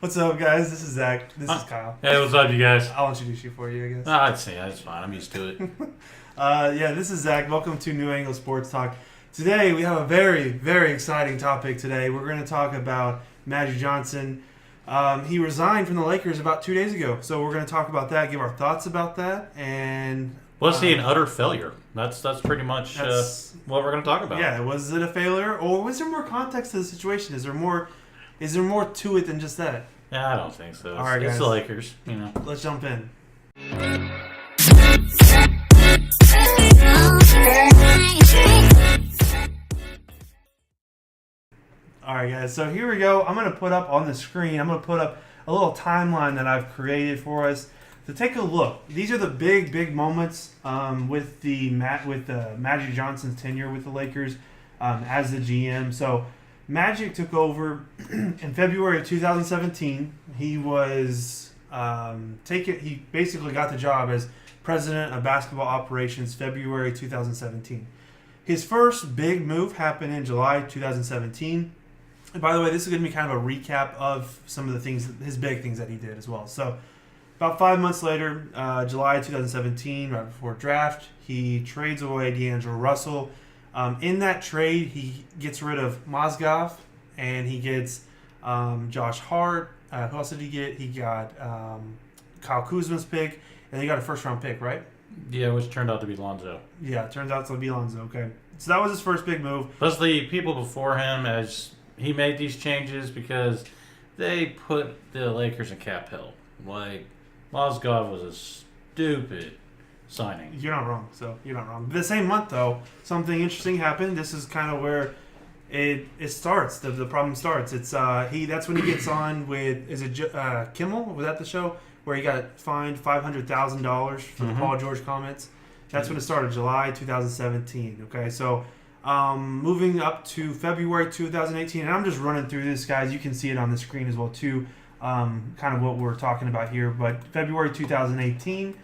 What's up, guys? This is Zach. This is Kyle. Hey, what's up, you guys? I'll introduce you for you, I guess. I'd say that's fine. I'm used to it. This is Zach. Welcome to New Angle Sports Talk. Today, we have a very, very exciting topic today. We're going to talk about Magic Johnson. He resigned from the Lakers about 2 days ago. So we're going to talk about that, give our thoughts about that, and... Was he an utter failure? That's pretty much what we're going to talk about. Yeah, was it a failure? Or was there more context to the situation? Is there more to it than just that? Yeah, I don't think so. All right, it's guys. the Lakers, you know. Let's jump in. All right, guys. So here we go. I'm going to put up on the screen, I'm going to put up a little timeline that I've created for us to take a look. These are the big moments with Magic Johnson's tenure with the Lakers as the GM. So Magic took over in February of 2017. He was he basically got the job as president of basketball operations February 2017. His first big move happened in July 2017. And by the way, this is going to be kind of a recap of some of the things, his big things that he did as well. So about 5 months later, July 2017, right before draft, he trades away D'Angelo Russell. In that trade, he gets rid of Mozgov, and he gets Josh Hart. Who else did he get? He got Kyle Kuzma's pick, and he got a first-round pick, right? Yeah, which turned out to be Lonzo. Yeah, it turns out to be Lonzo. Okay, so that was his first big move. Plus, the people before him, as he made these changes because they put the Lakers in cap hell. Like, Mozgov was a stupid signing. You're not wrong. You're not wrong. The same month, though, something interesting happened. This is kind of where it starts. The problem starts. It's that's when he gets on with Kimmel? Was that the show where he got fined $500,000 for the Paul George comments? That's when it started, July 2017. Okay, so moving up to February 2018, and I'm just running through this, guys. You can see it on the screen as well too. Kind of what we're talking about here. But February 2018.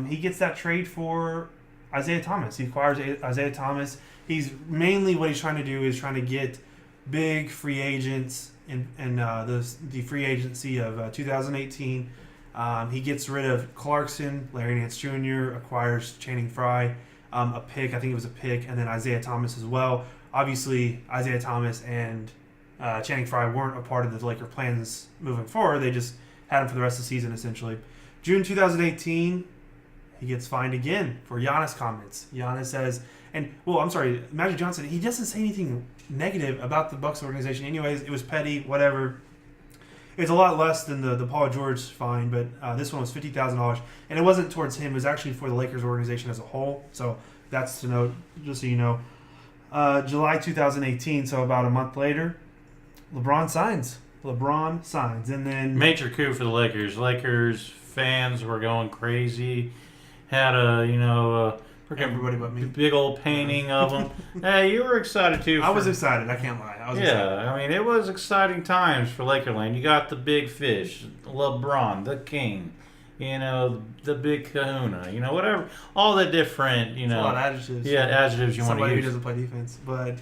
He gets that trade for Isaiah Thomas. He acquires Isaiah Thomas. He's mainly what he's trying to do is trying to get big free agents in the free agency of 2018. He gets rid of Clarkson, Larry Nance Jr., acquires Channing Frye, a pick. I think it was a pick, and then Isaiah Thomas as well. Obviously, Isaiah Thomas and Channing Frye weren't a part of the Laker plans moving forward. They just had him for the rest of the season, essentially. June 2018, he gets fined again for Giannis comments. Giannis says, Magic Johnson, he doesn't say anything negative about the Bucks organization. Anyways, it was petty, whatever. It's a lot less than the Paul George fine, but this one was $50,000. And it wasn't towards him. It was actually for the Lakers organization as a whole. So that's to note, just so you know. July 2018, so about a month later, LeBron signs. And then... Major coup for the Lakers. Lakers fans were going crazy. Had everybody but me. Big old painting of him. Hey, you were excited too. I was excited. I can't lie. I was excited. I mean, it was exciting times for Lakerland. You got the big fish, LeBron, the king, the big kahuna, whatever. All the different, It's a lot of adjectives. Yeah, adjectives you want to use. Somebody who doesn't play defense. But,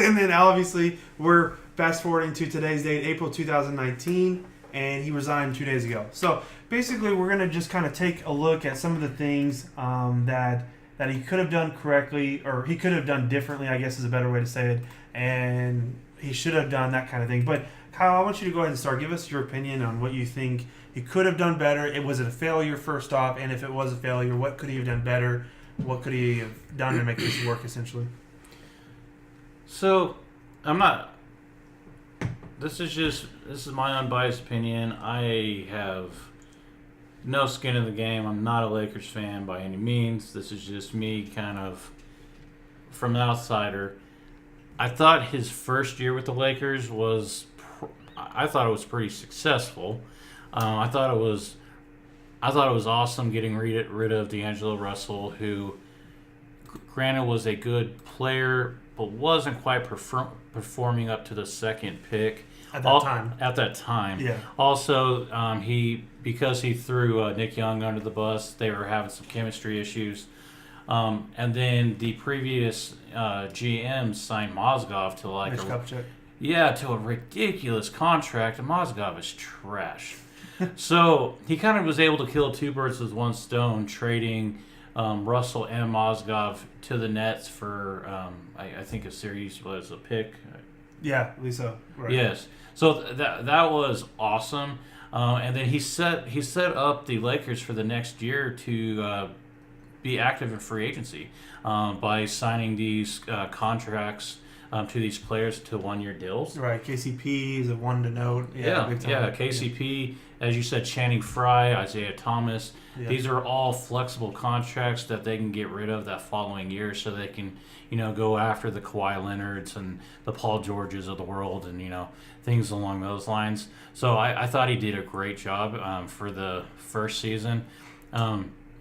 and then obviously we're fast forwarding to today's date, April 2019. And he resigned 2 days ago. So basically, we're going to just kind of take a look at some of the things that he could have done correctly, or he could have done differently, I guess is a better way to say it, and he should have done that kind of thing. But Kyle, I want you to go ahead and start. Give us your opinion on what you think he could have done better. Was it a failure first off? And if it was a failure, what could he have done better? What could he have done to make this work, essentially? So, This is my unbiased opinion. I have no skin in the game. I'm not a Lakers fan by any means. This is just me kind of from the outsider. I thought his first year with the Lakers was pretty successful. I thought it was awesome getting rid of D'Angelo Russell, who granted was a good player but wasn't quite performing up to the second pick. At that time. Yeah. Also, because he threw Nick Young under the bus, they were having some chemistry issues. And then the previous GM signed Mozgov to Yeah, to a ridiculous contract, and Mozgov is trash. So he kind of was able to kill two birds with one stone, trading Russell and Mozgov to the Nets for, I think a series was a pick. Yeah, Lisa. Right. Yes. So that was awesome. And then he set up the Lakers for the next year to be active in free agency by signing these contracts to these players to 1-year deals. Right. KCP is a one to note. Yeah. Big time. KCP, as you said, Channing Frye, Isaiah Thomas. Yeah. These are all flexible contracts that they can get rid of that following year, so they can, go after the Kawhi Leonards and the Paul Georges of the world, and things along those lines. So I thought he did a great job for the first season.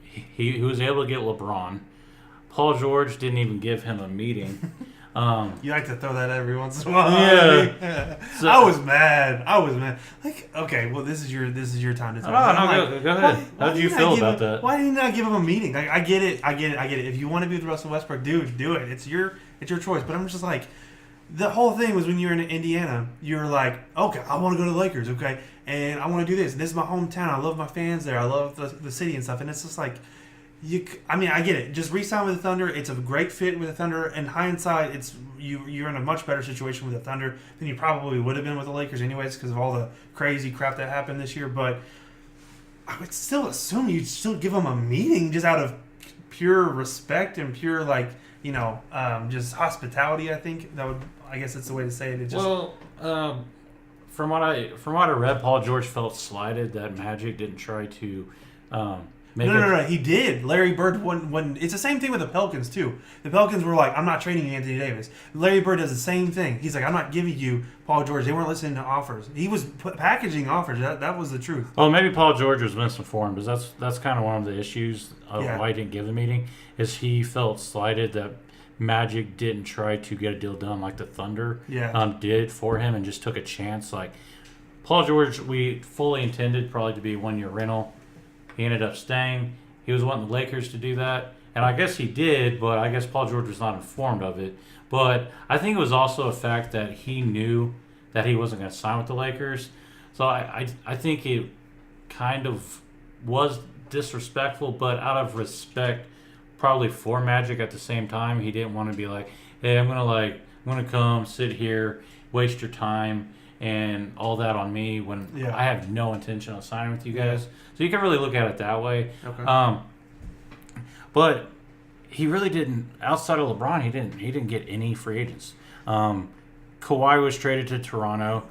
He was able to get LeBron. Paul George didn't even give him a meeting. You like to throw that every once in a while. Yeah. So, I was mad. Like, okay, well, this is your time to talk. Go ahead. How did you feel about that? Why did you not give him a meeting? Like, I get it. If you want to be with Russell Westbrook, dude, do it. It's your choice. But I'm just like, the whole thing was when you were in Indiana, you were like, okay, I want to go to the Lakers, okay, and I want to do this. This is my hometown. I love my fans there. I love the city and stuff. And it's just like, I get it. Just re-sign with the Thunder. It's a great fit with the Thunder. In hindsight, you're in a much better situation with the Thunder than you probably would have been with the Lakers anyways because of all the crazy crap that happened this year. But I would still assume you'd still give them a meeting just out of pure respect and pure, just hospitality. I guess that's the way to say it. From what I read, Paul George felt slighted that Magic didn't try to No, he did. Larry Bird, when it's the same thing with the Pelicans, too. The Pelicans were like, I'm not trading you Anthony Davis. Larry Bird does the same thing. He's like, I'm not giving you Paul George. They weren't listening to offers. He was packaging offers. That was the truth. Well, maybe Paul George was misinformed, because that's kind of one of the issues of why he didn't give the meeting, is he felt slighted that Magic didn't try to get a deal done like the Thunder did for him and just took a chance. Like, Paul George, we fully intended probably to be a 1-year rental. He ended up staying. He was wanting the Lakers to do that. And I guess he did, but I guess Paul George was not informed of it. But I think it was also a fact that he knew that he wasn't going to sign with the Lakers. So I think it kind of was disrespectful, but out of respect probably for Magic at the same time. He didn't want to be like, hey, I'm going to come sit here, waste your time, and all that on me when I have no intention of signing with you guys. Yeah. So you can really look at it that way. Okay. But he really didn't. Outside of LeBron, he didn't get any free agents. Kawhi was traded to Toronto.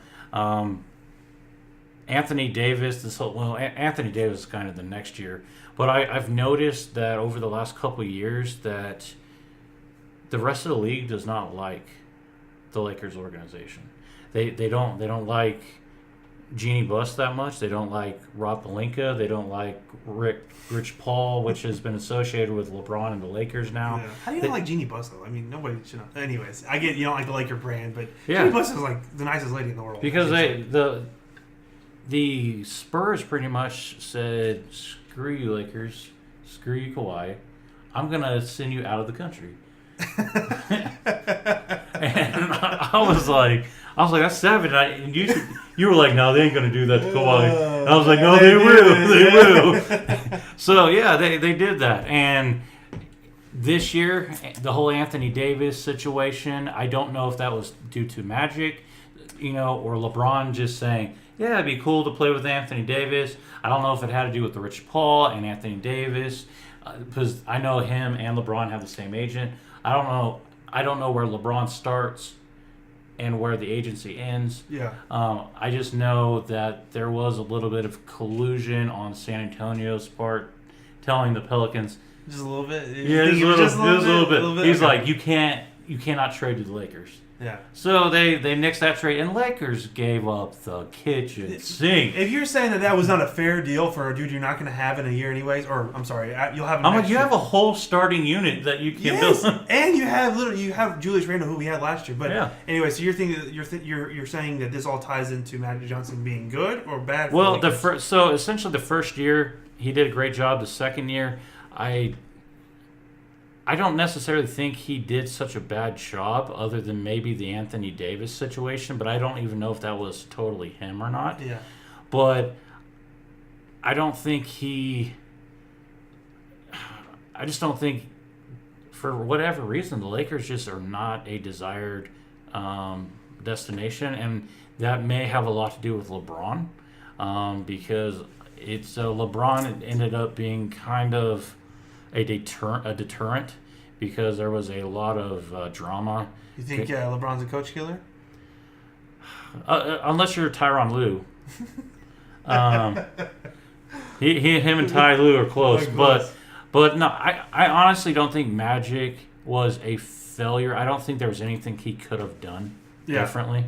Anthony Davis. Anthony Davis is kind of the next year. But I've noticed that over the last couple of years that the rest of the league does not like the Lakers organization. They don't like Jeannie Buss that much. They don't like Rob Pelinka. They don't like Rich Paul, which has been associated with LeBron and the Lakers now. Yeah. How do you not like Jeannie Buss, though? I mean, nobody should know. Anyways, I get you don't like the Laker brand, but Jeannie Buss is like the nicest lady in the world. Because the Spurs pretty much said, screw you, Lakers. Screw you, Kawhi. I'm going to send you out of the country. And I was like, that's savage. And you were like, no, they ain't gonna do that to Kawhi. And I was like, no, they will. So yeah, they did that. And this year, the whole Anthony Davis situation, I don't know if that was due to Magic, or LeBron just saying, yeah, it'd be cool to play with Anthony Davis. I don't know if it had to do with the Rich Paul and Anthony Davis, because I know him and LeBron have the same agent. I don't know where LeBron starts and where the agency ends. Yeah. I just know that there was a little bit of collusion on San Antonio's part, telling the Pelicans. Just a little bit. Yeah, just a little bit. He's like, you cannot trade to the Lakers. Yeah. So they nixed that trade, and Lakers gave up the kitchen sink. If you're saying that was not a fair deal for a dude you're not going to have in a year anyways, or I'm sorry, you'll have. You have a whole starting unit that you can build, and you have Julius Randle, who we had last year. But anyway, so you're saying that this all ties into Magic Johnson being good or bad? Well, essentially the first year he did a great job. The second year, I don't necessarily think he did such a bad job, other than maybe the Anthony Davis situation. But I don't even know if that was totally him or not. Yeah. But I don't think I just don't think, for whatever reason, the Lakers just are not a desired destination, and that may have a lot to do with LeBron, because LeBron ended up being kind of a deterrent, because there was a lot of drama. You think LeBron's a coach killer? Unless you're Tyronn Lue. Him and Ty Lue are close, but no, I honestly don't think Magic was a failure. I don't think there was anything he could have done differently.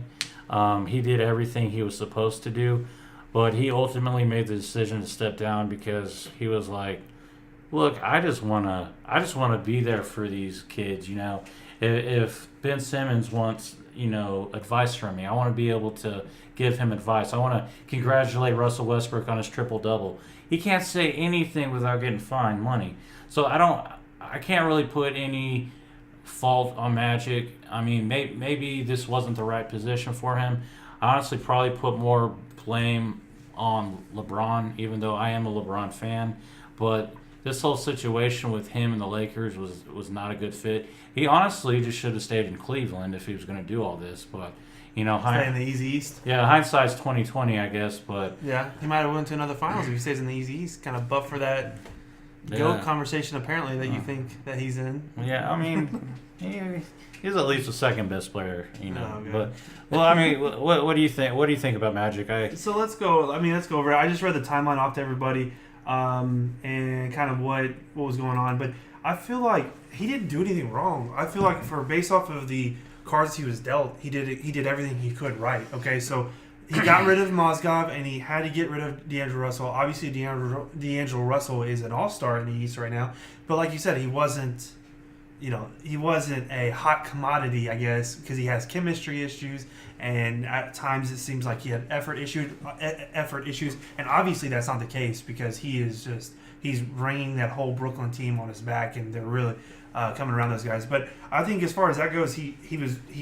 He did everything he was supposed to do, but he ultimately made the decision to step down because he was like, "Look, I just wanna be there for these kids. You know, if Ben Simmons wants advice from me, I want to be able to give him advice. I want to congratulate Russell Westbrook on his triple-double. He can't say anything without getting fined money. So I can't really put any fault on Magic. I mean, maybe this wasn't the right position for him. I honestly probably put more blame on LeBron, even though I am a LeBron fan. But this whole situation with him and the Lakers was not a good fit. He honestly just should have stayed in Cleveland if he was going to do all this. But stay in the Easy East. Yeah, hindsight's 20/20, I guess. But yeah, he might have went to another finals if he stays in the Easy East. Kind of buff for that GOAT conversation, apparently, that you think that he's in. Yeah, I mean, he's at least the second best player, Oh, but I mean, what do you think? What do you think about Magic? So let's go. Let's go over it. I just read the timeline off to everybody, and kind of what was going on. But I feel like he didn't do anything wrong. I feel like based off of the cards he was dealt, he did everything he could right. Okay, so he got rid of Mozgov, and he had to get rid of D'Angelo Russell. Obviously, D'Angelo Russell is an all-star in the East right now, but like you said, he wasn't a hot commodity, I guess, because he has chemistry issues, and at times it seems like he had effort issues, and obviously that's not the case, because he's bringing that whole Brooklyn team on his back, and they're really coming around those guys. But I think as far as that goes, he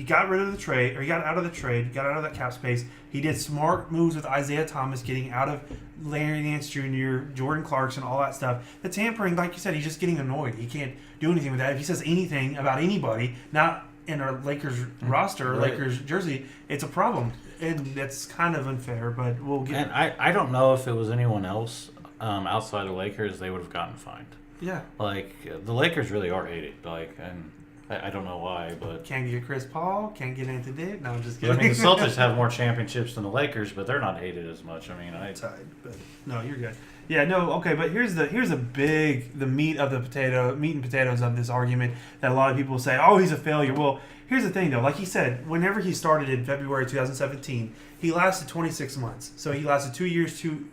got rid of the trade, or he got out of the trade, got out of that cap space. He did smart moves with Isaiah Thomas, getting out of Larry Nance Jr., Jordan Clarkson, all that stuff. The tampering, like you said, he's just getting annoyed. He can't do anything with that. If he says anything about anybody, not in our Lakers roster or Lakers jersey, it's a problem. And that's kind of unfair, but we'll get... And I don't know if it was anyone else outside of Lakers, they would have gotten fined. Yeah. Like, the Lakers really are hated. And I don't know why, but... Can't get Chris Paul, can't get Anthony Davis. No, I'm just kidding. I mean, the Celtics have more championships than the Lakers, but they're not hated as much. I mean, tied, but no, you're good. Yeah, no, okay, but here's the meat and potatoes of this argument that a lot of people say, oh, he's a failure. Well, here's the thing, though. Like he said, whenever he started in February 2017, he lasted 26 months. So he lasted 2 years, 2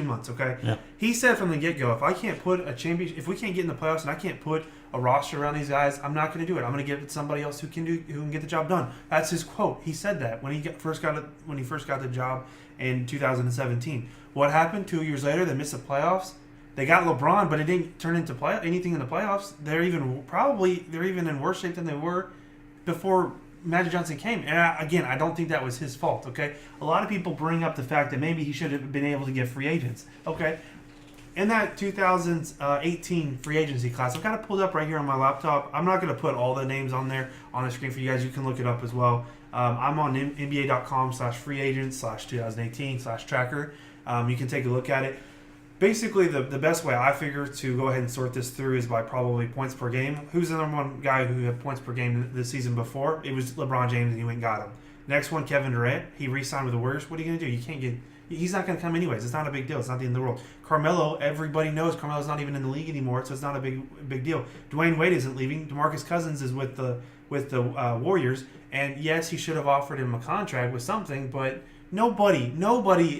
months, okay? Yeah. He said from the get-go, if I can't put a championship, if we can't get in the playoffs and I can't put a roster around these guys, I'm not going to do it. I'm going to give it to somebody else who can get the job done. That's his quote. He said that when he first got the job in 2017. What happened 2 years later? They missed the playoffs. They got LeBron, but it didn't turn into anything in the playoffs. They're even in worse shape than they were before Magic Johnson came. And I don't think that was his fault. Okay, a lot of people bring up the fact that maybe he should have been able to get free agents. Okay. In that 2018 free agency class, I've got it pulled up right here on my laptop. I'm not going to put all the names on there on the screen for you guys. You can look it up as well. I'm on NBA.com/freeagent/2018/tracker. You can take a look at it. Basically, the best way I figure to go ahead and sort this through is by probably points per game. Who's the number one guy who had points per game this season before? It was LeBron James, and he went and got him. Next one, Kevin Durant. He re-signed with the Warriors. What are you going to do? You can't get... He's not going to come anyways. It's not a big deal. It's not the end of the world. Carmelo, everybody knows Carmelo's not even in the league anymore, so it's not a big deal. Dwayne Wade isn't leaving. DeMarcus Cousins is with the Warriors, and yes, he should have offered him a contract with something, but nobody,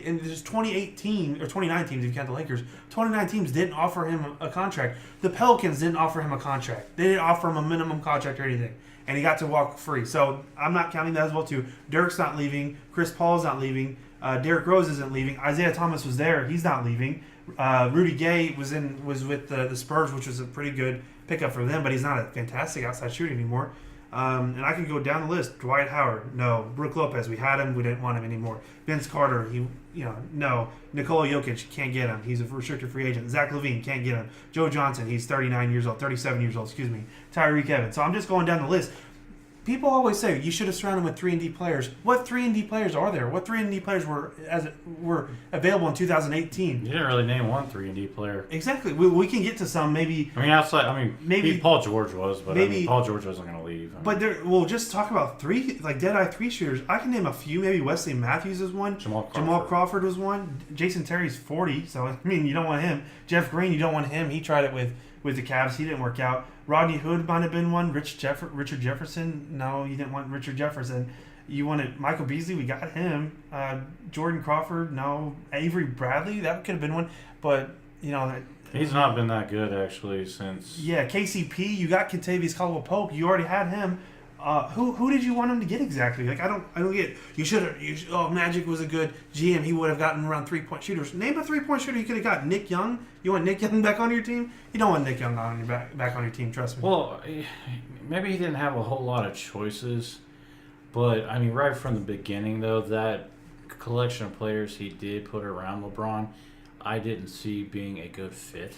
and there's 28 teams, or 29 teams if you count the Lakers, 29 teams didn't offer him a contract. The Pelicans didn't offer him a contract. They didn't offer him a minimum contract or anything, and he got to walk free. So I'm not counting that as well, too. Dirk's not leaving. Chris Paul's not leaving. Derrick Rose isn't leaving. Isaiah Thomas was there. He's not leaving. Rudy Gay was with the Spurs, which was a pretty good pickup for them, but he's not a fantastic outside shooter anymore. And I can go down the list. Dwight Howard, no. Brook Lopez, we had him, we didn't want him anymore. Vince Carter, no. Nikola Jokic, can't get him. He's a restricted free agent. Zach LaVine, can't get him. Joe Johnson, he's 37 years old, Tyreek Evans. So I'm just going down the list. People always say you should have surrounded him with 3-and-D players. What 3-and-D players are there? What 3-and-D players were available in 2018? You didn't really name one 3-and-D player. Exactly. We can get to some maybe. Maybe Paul George was, but maybe Paul George wasn't going to leave. But we'll just talk about three, like dead-eye three shooters. I can name a few. Maybe Wesley Matthews is one. Jamal Crawford was one. Jason Terry's 40, so I mean you don't want him. Jeff Green, you don't want him. He tried it with the Cavs. He didn't work out. Rodney Hood might have been one. Richard Jefferson. No, you didn't want Richard Jefferson. You wanted Michael Beasley. We got him. Jordan Crawford. No. Avery Bradley. That could have been one. But, he's not been that good, actually, since... Yeah, KCP. You got Kentavious Caldwell-Pope. You already had him. Who did you want him to get exactly? Like I don't get. You should have. Magic was a good GM. He would have gotten around 3-point shooters. Name a 3-point shooter you could have got. Nick Young. You want Nick Young back on your team? You don't want Nick Young on your back on your team. Trust me. Well, maybe he didn't have a whole lot of choices, but I mean, right from the beginning, though, that collection of players he did put around LeBron, I didn't see being a good fit.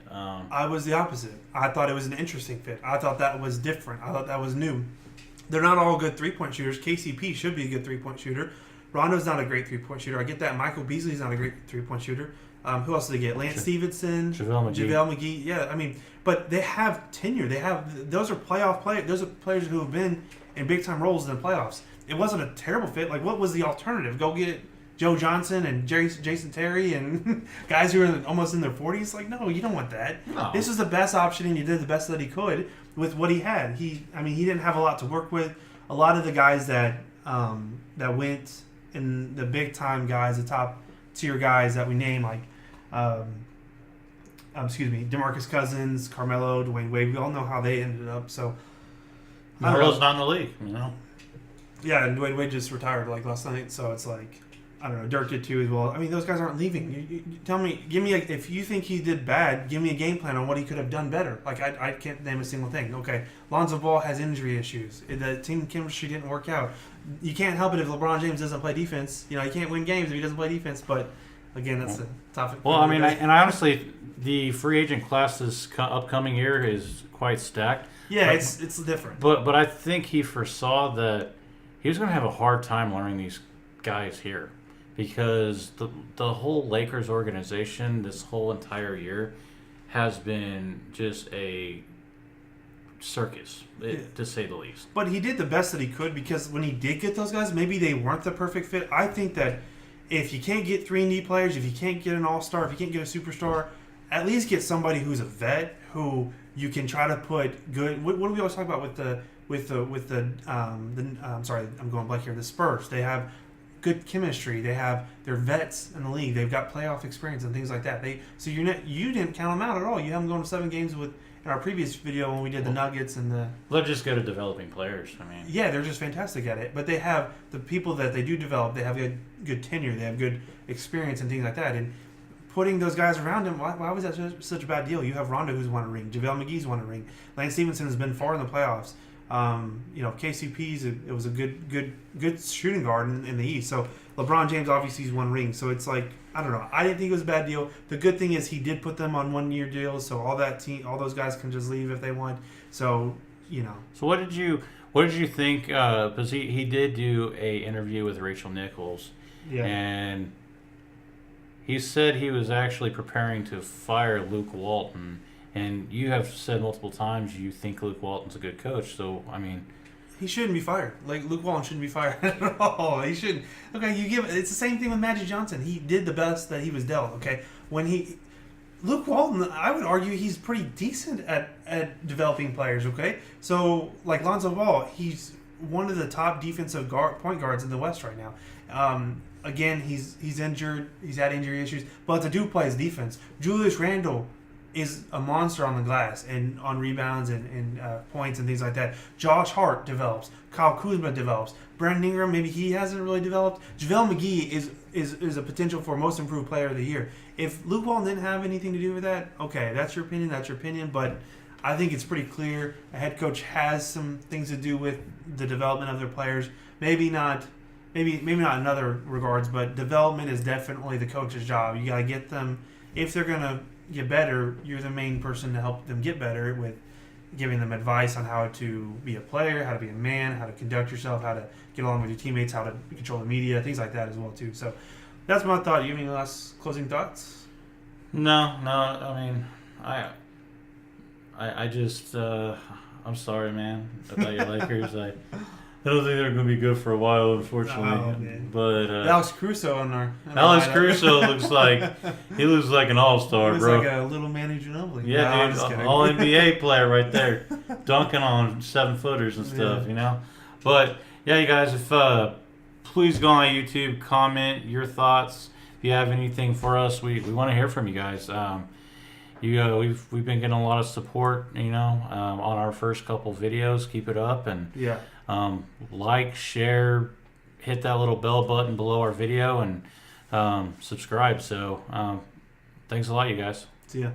I was the opposite. I thought it was an interesting fit. I thought that was different. I thought that was new. They're not all good 3-point shooters. KCP should be a good 3-point shooter. Rondo's not a great 3-point shooter. I get that. Michael Beasley's not a great 3-point shooter. Who else did they get? Lance Stevenson, JaVale McGee. Yeah, I mean, but they have tenure. Those are playoff players. Those are players who have been in big time roles in the playoffs. It wasn't a terrible fit. Like, what was the alternative? Go get Joe Johnson and Jason Terry and guys who are almost in their 40s. Like, no, you don't want that. No. This was the best option, and he did the best that he could with what he had. He didn't have a lot to work with. A lot of the guys that went in the big time guys, the top tier guys that we name, like DeMarcus Cousins, Carmelo, Dwayne Wade. We all know how they ended up. So Melo's not in the league, Yeah, and Dwayne Wade just retired like last night. So it's like, I don't know. Dirk did too as well. I mean, those guys aren't leaving. You tell me, if you think he did bad, give me a game plan on what he could have done better. Like I can't name a single thing. Okay, Lonzo Ball has injury issues. The team chemistry didn't work out. You can't help it if LeBron James doesn't play defense. You can't win games if he doesn't play defense. But again, that's a topic. Well, I mean, and honestly, the free agent class this upcoming year is quite stacked. Yeah, it's different. But I think he foresaw that he was going to have a hard time learning these guys here. Because the whole Lakers organization this whole entire year has been just a circus, to say the least. But he did the best that he could, because when he did get those guys, maybe they weren't the perfect fit. I think that if you can't get 3-and-D players, if you can't get an all-star, if you can't get a superstar, at least get somebody who's a vet who you can try to put good. What do we always talk about with the sorry, I'm going blank here. The Spurs, they have good chemistry. They're vets in the league. They've got playoff experience and things like that. You didn't count them out at all. You have them going to 7 games in our previous video when we did the Nuggets and the. They're just good at developing players. I mean, yeah, they're just fantastic at it. But they have the people that they do develop. They have good tenure. They have good experience and things like that. And putting those guys around him, why was that such a bad deal? You have Rondo who's won a ring. JaVale McGee's won a ring. Lance Stevenson has been far in the playoffs. KCP's it was a good shooting guard in the East. So LeBron James obviously has won rings. So it's like, I don't know. I didn't think it was a bad deal. The good thing is he did put them on 1-year deals, so all those guys can just leave if they want. So So what did you think? Because he did do a interview with Rachel Nichols, and he said he was actually preparing to fire Luke Walton. And you have said multiple times you think Luke Walton's a good coach. So, I mean, he shouldn't be fired. Like, Luke Walton shouldn't be fired at all. He shouldn't. Okay, it's the same thing with Magic Johnson. He did the best that he was dealt, okay? Luke Walton, I would argue he's pretty decent at developing players, okay? So, like Lonzo Ball, he's one of the top defensive point guards in the West right now. Again, he's injured. He's had injury issues. But the dude plays defense. Julius Randle is a monster on the glass and on rebounds and points and things like that. Josh Hart develops. Kyle Kuzma develops. Brandon Ingram, maybe he hasn't really developed. JaVale McGee is a potential for most improved player of the year. If Luke Walton didn't have anything to do with that, okay, that's your opinion. But I think it's pretty clear a head coach has some things to do with the development of their players. Maybe not in other regards, but development is definitely the coach's job. You got to get them, if they're going to get better, you're the main person to help them get better with giving them advice on how to be a player, how to be a man, how to conduct yourself, how to get along with your teammates, how to control the media, things like that as well too. So that's my thought. You have any last closing thoughts? No. I mean, I just, I'm sorry, man, about your Lakers. I don't think they're going to be good for a while, unfortunately. Oh, man. But Alex Caruso on our Alex lineup. Caruso looks like an all-star, Looks bro. like a little Manny Ginobili. Yeah, No, I'm dude, just kidding. all NBA player right there, dunking on 7-footers and stuff, Yeah. you know. But yeah, you guys, if please go on YouTube, comment your thoughts. If you have anything for us, we want to hear from you guys. We've been getting a lot of support, on our first couple videos. Keep it up and Yeah. like, share, hit that little bell button below our video, and subscribe. So thanks a lot, you guys. See ya.